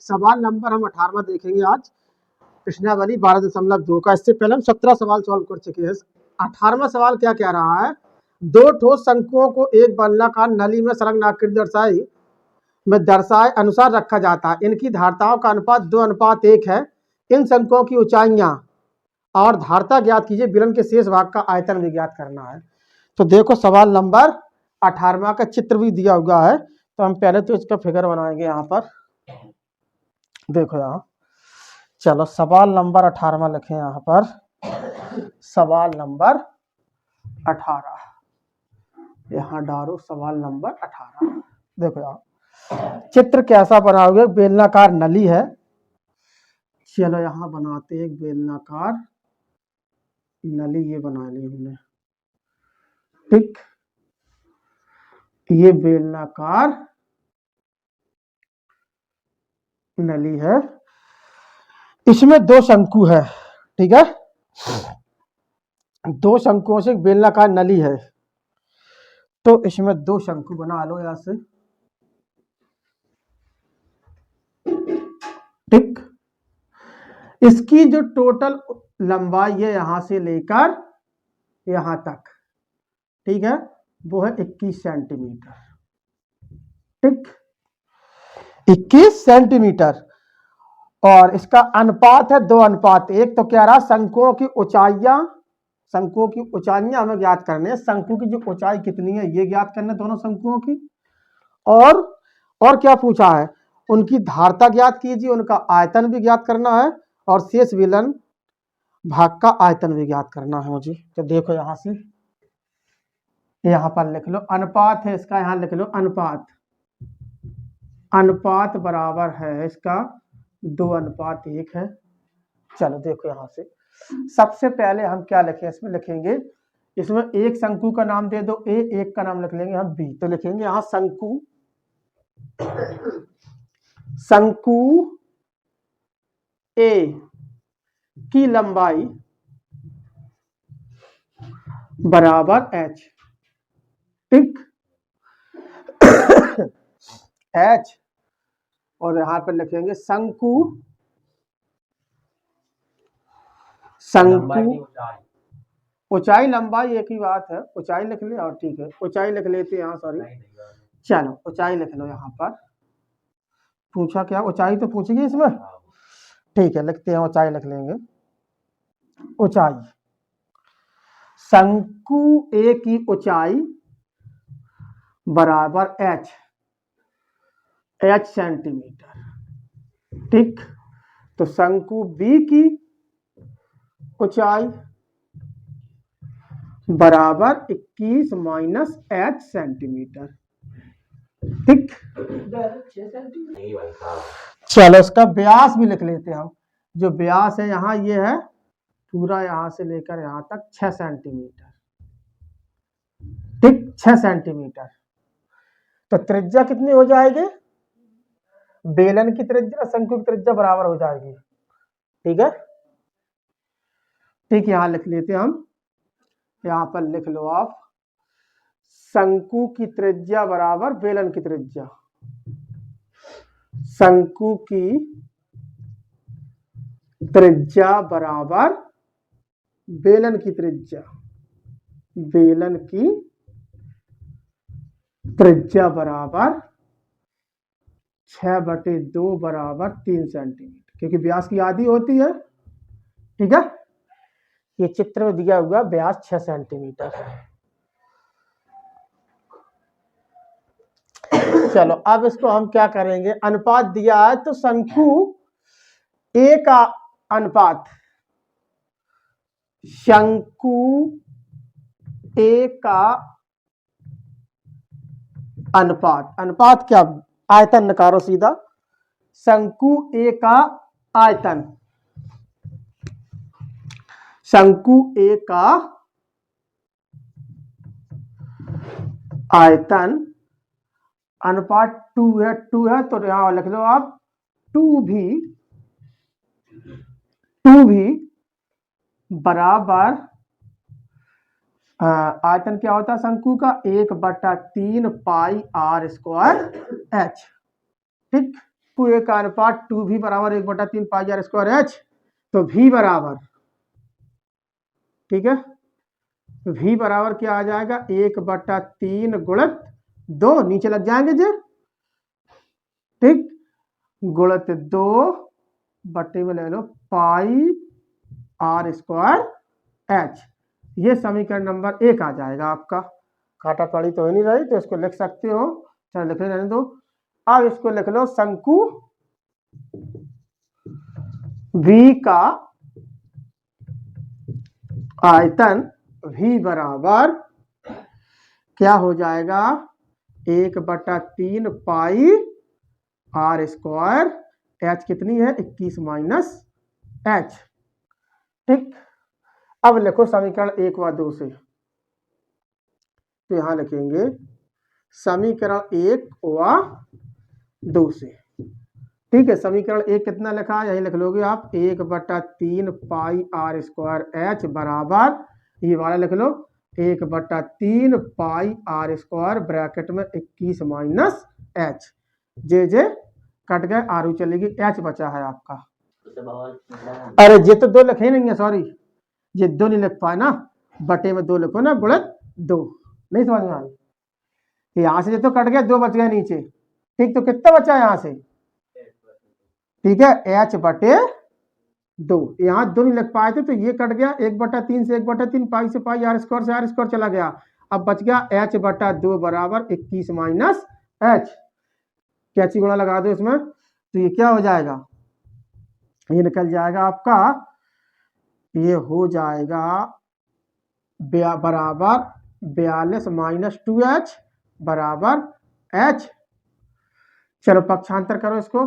सवाल नंबर हम 18वां देखेंगे आज, प्रश्नावली 12.2 का। इससे पहले हम 17 सवाल सॉल्व कर चुके हैं। 18वां सवाल क्या कह रहा है, दो ठोस शंकुओं को एक बेलनाकार नली में संलग्न आकृति दर्शाए अनुसार रखा जाता है। इनकी धारताओं का अनुपात 2:1 है। इन शंकुओं की ऊंचाइयां और धारता ज्ञात कीजिए। बेलन के शेष भाग का आयतन भी ज्ञात करना है। तो देखो सवाल नंबर 18वां का चित्र भी दिया हुआ है, तो हम पहले तो इसका फिगर बनाएंगे। यहाँ पर देखो, यहाँ चलो सवाल नंबर 18वां लिखे। यहाँ पर सवाल नंबर 18, यहाँ डालो सवाल नंबर 18। देखो यहाँ चित्र कैसा बना हुआ है, बेलनाकार नली है। चलो यहाँ बनाते हैं एक बेलनाकार नली, ये बना ली हमने, ठीक। ये बेलनाकार नली है, इसमें दो शंकु है, ठीक है। दो शंकुओं से बेलनाकार नली है, तो इसमें दो शंकु बना लो यहां से, ठीक। इसकी जो टोटल लंबाई है यहां से लेकर यहां तक, ठीक है, वो है 21 सेंटीमीटर, ठीक, 21 सेंटीमीटर। और इसका अनुपात है 2:1। तो क्या रहा, शंकुओं की ऊंचाइयां हमें ज्ञात करने हैं। शंकु की जो ऊंचाई कितनी है ये ज्ञात करने दोनों शंकुओं की। और क्या पूछा है, उनकी धारता ज्ञात कीजिए, उनका आयतन भी ज्ञात करना है, और शेष बेलन भाग का आयतन भी ज्ञात करना है मुझे। तो देखो यहां से, यहां पर लिख लो अनुपात है इसका, यहां लिख लो अनुपात बराबर है इसका 2:1 है। चलो देखो यहां से, सबसे पहले हम क्या लिखें, इसमें लिखेंगे, इसमें एक शंकु का नाम दे दो ए, एक का नाम लिख लेंगे हम बी। तो लिखेंगे यहां शंकु ए की लंबाई बराबर एच, ठीक, एच। और यहां पर लिखेंगे शंकु ऊंचाई लंबाई एक ही बात है, ऊंचाई लिख ले, और ठीक है ऊंचाई लिख लेते हैं यहाँ, सॉरी। चलो ऊंचाई लिख लो, यहाँ पर पूछा क्या, ऊंचाई तो पूछेगी इसमें, ठीक है लिखते हैं, ऊंचाई लिख लेंगे। ऊंचाई, शंकु ए की ऊंचाई बराबर एच सेंटीमीटर, ठीक। तो शंकु बी की ऊंचाई बराबर 21 माइनस एच सेंटीमीटर, ठीक। चलो इसका व्यास भी लिख लेते हैं हम। जो व्यास है यहाँ ये है पूरा, यहां से लेकर यहां तक 6 सेंटीमीटर, ठीक, 6 सेंटीमीटर। तो त्रिज्या कितनी हो जाएगी, बेलन की त्रिज्या शंकु की त्रिज्या बराबर हो जाएगी, ठीक है, ठीक। यहां लिख लेते हैं हम, यहां पर लिख लो आप, शंकु की त्रिज्या बराबर बेलन की त्रिज्या, शंकु की त्रिज्या बराबर बेलन की त्रिज्या, बेलन की त्रिज्या बराबर 6/2 बराबर 3 सेंटीमीटर, क्योंकि व्यास की आधी होती है, ठीक है। ये चित्र में दिया हुआ व्यास 6 सेंटीमीटर। चलो अब इसको हम क्या करेंगे, अनुपात दिया है तो शंकु ए का अनुपात, शंकु ए का अनुपात क्या, आयतन निकालो सीधा, शंकु ए का आयतन, शंकु ए का आयतन अनुपात 2 है, तो यहां लिख लो आप 2 भी बराबर, आयतन क्या होता है शंकु का, 1/3 पाई r² एच, ठीक, टू ए का अनुपात 2v बराबर 1/3 पाई आर स्क्वायर एच। तो v बराबर, ठीक है, v बराबर क्या आ जाएगा 1/3 गुणित 2, नीचे लग जाएंगे जे, ठीक, गुणित 2 बटे में ले लो पाई आर स्क्वायर एच। ये समीकरण नंबर 1 आ जाएगा आपका। काटा पड़ी तो हो नहीं रही तो इसको लिख सकते हो, चलो लिख लेने दो। अब इसको लिख लो शंकु v का आयतन v बराबर क्या हो जाएगा 1/3 पाई आर स्क्वायर, एच कितनी है 21 माइनस एच। ठीक, अब लिखो समीकरण 1 व 2 से, तो यहां लिखेंगे समीकरण 1 व 2 से। ठीक है, समीकरण 1 कितना लिखा है, यही लिख लोगे आप 1/3 पाई आर स्क्वायर एच बराबर, ये वाला लिख लो 1/3 पाई आर स्क्वायर ब्रैकेट में 21 माइनस एच। जे कट गए, आर चलेगी, एच बचा है आपका। अरे ये तो 2 लिखे नहीं है, सॉरी, ये 2 नहीं लिख पाए ना, बटे में 2 लिखो ना, गुणित 2, नहीं समझ में आई। यहां से ये तो कट गया, 2 बच गया नीचे। ठीक, तो कितना बचा यहां से, ठीक है, एच बटे 2, यहां 2 नहीं लिख पाए थे तो ये कट गया, 1/3 से 1/3, पाई से पाई, आर स्क्वायर से आर स्क्वायर चला गया। अब बच गया एच बटा 2 बराबर 21 माइनस एच। कैची गुणा लगा दो इसमें, तो ये क्या हो जाएगा, ये निकल जाएगा आपका, ये हो जाएगा बराबर 42 माइनस 2h बराबर h। चलो पक्षांतर करो इसको,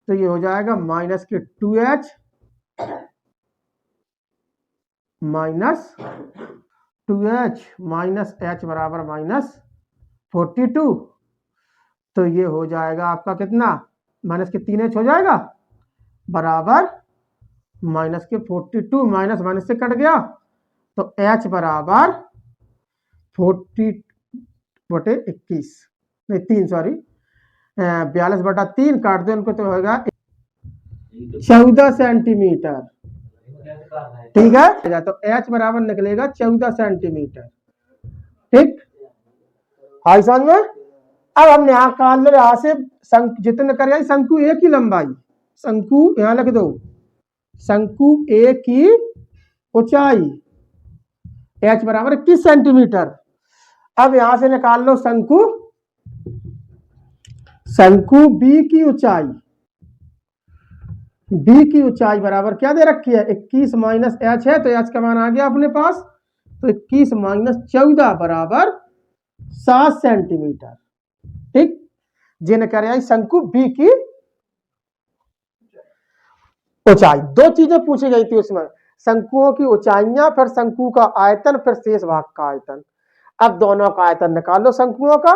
तो ये हो जाएगा माइनस के 2h minus 2h minus h बराबर माइनस 42। तो ये हो जाएगा आपका कितना, माइनस के 3h हो जाएगा बराबर माइनस के 42, माइनस माइनस से कट गया, तो h बराबर 40/21, नहीं 3, सॉरी 42/3 काट दो इनको, तो होगा 14 सेंटीमीटर। ठीक है, तो h बराबर निकलेगा 14 सेंटीमीटर। ठीक, हाई समझ में। अब हमने यहां काट लो, यहां से जितने कर शंकु ए की लंबाई, शंकु यहां लिख दो, शंकु ए की ऊंचाई h बराबर 21 सेंटीमीटर। अब यहां से निकाल लो शंकु बी की ऊंचाई, बी की ऊंचाई बराबर क्या दे रखी है 21 माइनस एच है, तो एच का मान आ गया अपने पास, तो 21 माइनस 14 बराबर 7 सेंटीमीटर। ठीक, जिन्हें कह रहे हैं शंकु बी की ऊंचाई। 2 चीजें पूछी गई थी उसमें, शंकुओं की ऊंचाइयां, फिर शंकु का आयतन, फिर शेष भाग का आयतन। अब दोनों का आयतन निकाल लो शंकुओं का,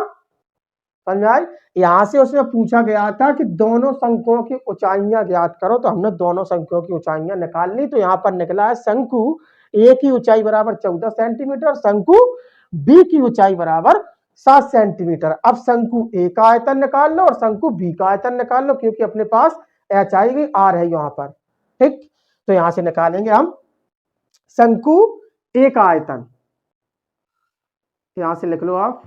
समझ आई। यहां से उसमें पूछा गया था कि दोनों शंकुओं की ऊंचाइयां ज्ञात करो, तो हमने दोनों शंकुओं की ऊंचाइयां निकाल ली। तो यहां पर निकला है शंकु ए की ऊंचाई बराबर 14 सेंटीमीटर, शंकु बी की ऊंचाई बराबर 7 सेंटीमीटर। अब शंकु ए का आयतन निकाल लो और शंकु बी का आयतन निकाल लो, क्योंकि अपने पास एच आई गई, आर है यहाँ पर। ठीक, तो यहां से निकालेंगे हम शंकु ए का आयतन, यहां से लिख लो आप,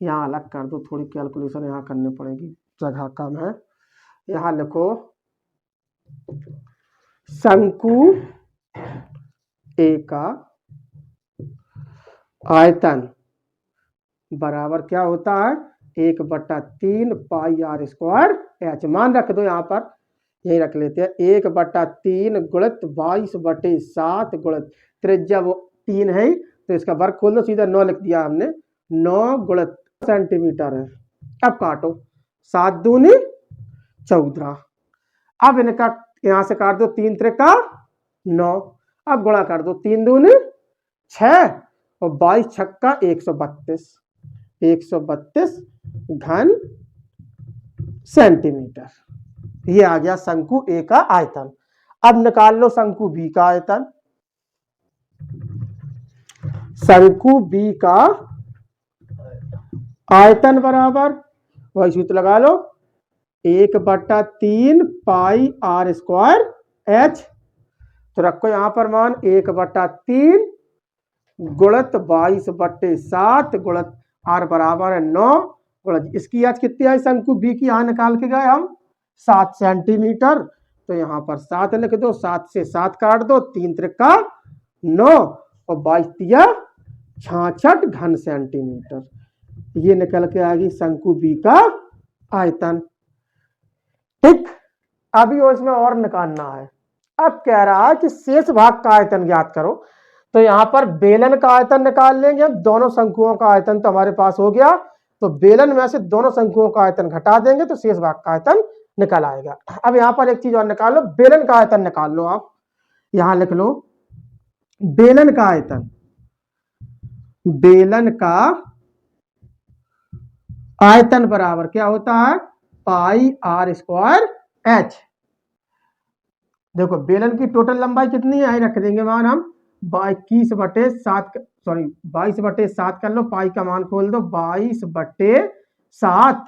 यहां अलग कर दो, थोड़ी कैलकुलेशन यहां करनी पड़ेगी, जगह कम है। यहां लिखो शंकु ए का आयतन बराबर क्या होता है 1/3 पाई आर स्क्वायर एच। मान रख दो यहां पर, यही रख लेते हैं, 1/3 गुणित 22/7 गुणित त्रिज्या वो 3 है, तो इसका वर्ग खोल दो, सीधा 9 लिख दिया हमने, 9 गुणित सेंटीमीटर है। अब काटो, 7 दूनी 14। अब इनका यहां से काट दो, 3 त्रिका 9, अब गुणा कर दो, 3 दूनी 6 और 22 छक्का 132, 132 घन सेंटीमीटर। ये आ गया शंकु ए का आयतन। अब निकाल लो शंकु बी का आयतन, शंकु बी का आयतन बराबर, वही सूत्र लगा लो, 1/3 पाई आर स्क्वायर एच। तो रखो यहां पर मान 1/3 गुणित 22/7 गुणित आर बराबर है 9 गुणित इसकी आज कितनी आई शंकु बी की यहां निकाल के गए हम 7 सेंटीमीटर। तो यहां पर 7 लिख दो, 7 से 7 काट दो, 3 त्रिका 9 और 22 66 घन सेंटीमीटर। ये निकल के आएगी शंकु बी का आयतन। ठीक, अभी इसमें और निकालना है। अब कह रहा है कि शेष भाग का आयतन ज्ञात करो। तो यहां पर बेलन का आयतन निकाल लेंगे हम, दोनों शंकुओं का आयतन तो हमारे पास हो गया। तो बेलन में से दोनों शंकुओं का आयतन घटा देंगे तो शेष भाग का आयतन निकल आएगा। अब यहां पर एक चीज और निकाल लो, बेलन का आयतन निकाल लो। आप यहां लिख लो बेलन का आयतन। बेलन का आयतन बराबर क्या होता है, पाई आर स्क्वायर एच। देखो बेलन की टोटल लंबाई कितनी है, रख देंगे मान हम 22/7 कर लो, पाई का मान खोल दो 22/7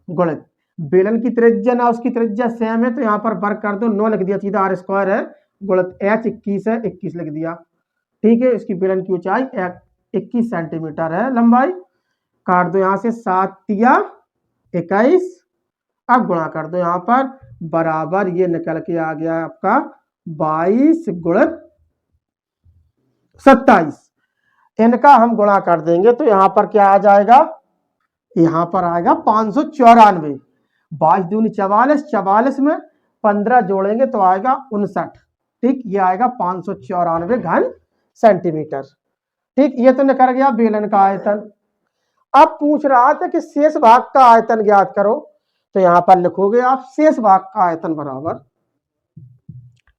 गुणित बेलन की त्रिज्या ना उसकी त्रिज्या सेम है तो यहां पर वर्ग कर दो, 9 लिख दिया सीधा, आर स्क्वायर है गुणित एच 21 है 21 लिख दिया। ठीक है, इसकी बेलन की ऊंचाई 21 सेंटीमीटर है, लंबाई काट दो यहां से 7 या 21। अब गुणा कर दो यहां पर बराबर ये निकल के आ गया आपका 22 गुणित 27। इनका हम गुणा कर देंगे तो यहां पर क्या आ जाएगा, यहां पर आएगा 594। 22 दूनी 44, 44 में 15 जोड़ेंगे तो आएगा 59। ठीक, ये आएगा 594 घन सेंटीमीटर। ठीक, ये तो निकल गया बेलन का आयतन। अब पूछ रहा था कि शेष भाग का आयतन ज्ञात करो। तो यहां पर लिखोगे आप शेष भाग का आयतन बराबर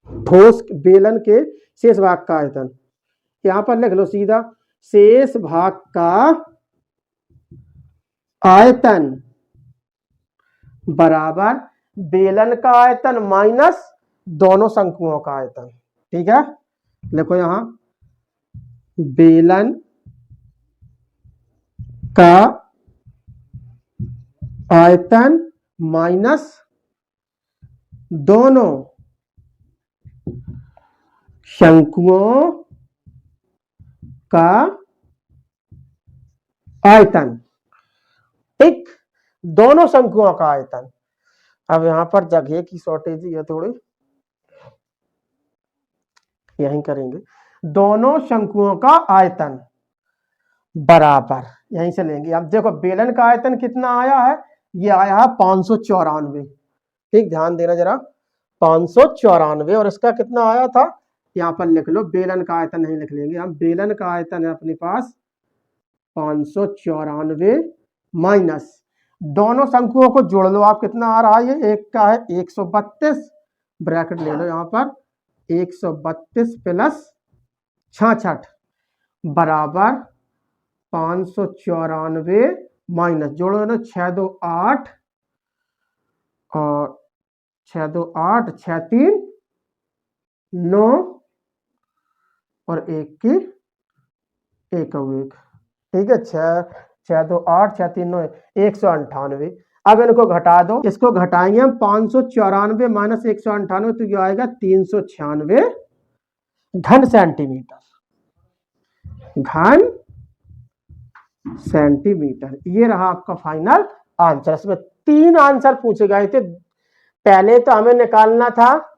ठोस बेलन के शेष भाग का आयतन। यहां पर लिख लो सीधा, शेष भाग का आयतन बराबर बेलन का आयतन माइनस दोनों शंकुओं का आयतन। ठीक है, लिखो यहां बेलन का आयतन माइनस दोनों शंकुओं का आयतन। ठीक, दोनों शंकुओं का आयतन। अब यहां पर जगह की शॉर्टेज है थोड़ी, यहीं करेंगे। दोनों शंकुओं का आयतन बराबर यहीं से लेंगे हम। देखो बेलन का आयतन कितना आया है, ये आया है 594। ठीक, ध्यान देना जरा, 594 और इसका कितना आया था यहां पर लिख लो, बेलन का आयतन नहीं लिख लेंगे हम, बेलन का आयतन है अपने पास 594 माइनस दोनों शंकुओं को जोड़ लो आप, कितना आ रहा है, ये एक का है 132, ब्रैकेट ले लो यहां पर 132 प्लस 66 बराबर 594 माइनस जोड़ो ना 6 2 8 और 6 2 8 6 3 9 और 1 की 1 और 1। ठीक है, 6 2 8 6 3 9 198। अब इनको घटा दो, इसको घटाएंगे हम 594 माइनस 198 तो ये आएगा 396 घन सेंटीमीटर। घन सेंटीमीटर, ये रहा आपका फाइनल आंसर। इसमें 3 आंसर पूछे गए थे। पहले तो हमें निकालना था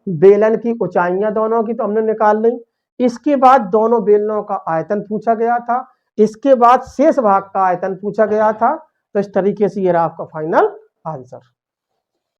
बेलन की ऊंचाइयां दोनों की, तो हमने निकाल ली। इसके बाद दोनों बेलनों का आयतन पूछा गया था, इसके बाद शेष भाग का आयतन पूछा गया था। तो इस तरीके से ये रहा आपका फाइनल आंसर।